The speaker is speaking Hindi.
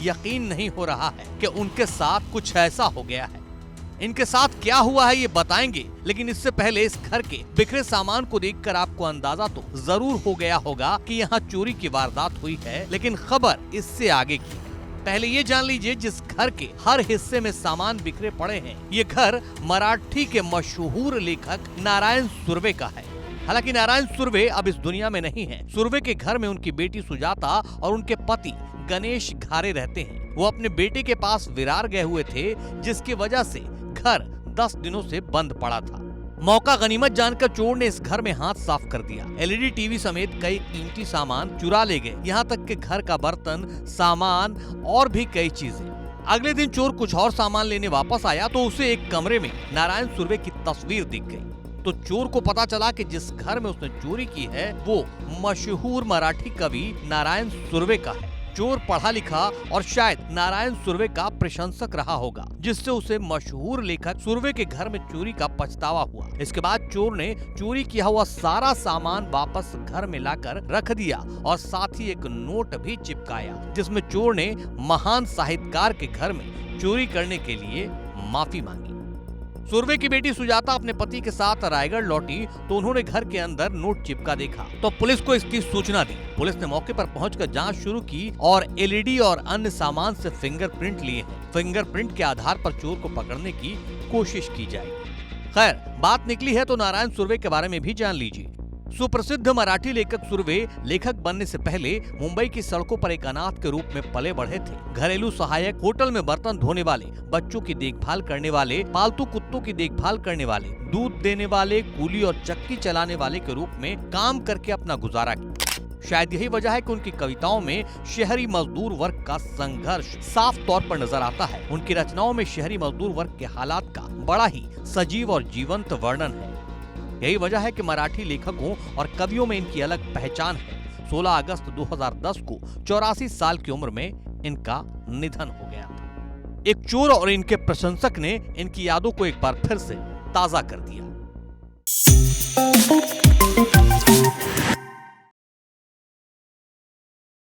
यकीन नहीं हो रहा है कि उनके साथ कुछ ऐसा हो गया है। इनके साथ क्या हुआ है ये बताएंगे, लेकिन इससे पहले इस घर के बिखरे सामान को देखकर आपको अंदाजा तो जरूर हो गया होगा कि यहाँ चोरी की वारदात हुई है, लेकिन खबर इससे आगे की है। पहले ये जान लीजिए, जिस घर के हर हिस्से में सामान बिखरे पड़े हैं, ये घर मराठी के मशहूर लेखक नारायण सुर्वे का है। हालांकि नारायण सुर्वे अब इस दुनिया में नहीं है। सुर्वे के घर में उनकी बेटी सुजाता और उनके पति गणेश घारे रहते हैं। वो अपने बेटे के पास विरार गए हुए थे, जिसकी वजह से घर 10 दिनों से बंद पड़ा था। मौका गनीमत जानकर चोर ने इस घर में हाथ साफ कर दिया। एलईडी टीवी समेत कई कीमती सामान चुरा ले गए, यहाँ तक कि घर का बर्तन, सामान और भी कई चीजें। अगले दिन चोर कुछ और सामान लेने वापस आया तो उसे एक कमरे में नारायण सुर्वे की तस्वीर दिख गई। तो चोर को पता चला कि जिस घर में उसने चोरी की है वो मशहूर मराठी कवि नारायण सुर्वे का है। चोर पढ़ा लिखा और शायद नारायण सुर्वे का प्रशंसक रहा होगा, जिससे उसे मशहूर लेखक सुर्वे के घर में चोरी का पछतावा हुआ। इसके बाद चोर ने चोरी किया हुआ सारा सामान वापस घर में लाकर रख दिया और साथ ही एक नोट भी चिपकाया, जिसमें चोर ने महान साहित्यकार के घर में चोरी करने के लिए माफी मांगी। सुर्वे की बेटी सुजाता अपने पति के साथ रायगढ़ लौटी तो उन्होंने घर के अंदर नोट चिपका देखा तो पुलिस को इसकी सूचना दी। पुलिस ने मौके पर पहुंचकर जांच शुरू की और एलईडी और अन्य सामान से फिंगरप्रिंट लिए हैं। फिंगरप्रिंट के आधार पर चोर को पकड़ने की कोशिश की जाएगी। खैर, बात निकली है तो नारायण सुर्वे के बारे में भी जान लीजिए। सुप्रसिद्ध मराठी लेखक सुर्वे लेखक बनने से पहले मुंबई की सड़कों पर एक अनाथ के रूप में पले बढ़े थे। घरेलू सहायक, होटल में बर्तन धोने वाले, बच्चों की देखभाल करने वाले, पालतू कुत्तों की देखभाल करने वाले, दूध देने वाले, कूली और चक्की चलाने वाले के रूप में काम करके अपना गुजारा किया। शायद यही वजह है कि उनकी कविताओं में शहरी मजदूर वर्ग का संघर्ष साफ तौर पर नजर आता है। उनकी रचनाओं में शहरी मजदूर वर्ग के हालात का बड़ा ही सजीव और जीवंत वर्णन है। यही वजह है कि मराठी लेखकों और कवियों में इनकी अलग पहचान है। 16 अगस्त 2010 को 84 साल की उम्र में इनका निधन हो गया था। एक चोर और इनके प्रशंसक ने इनकी यादों को एक बार फिर से ताजा कर दिया।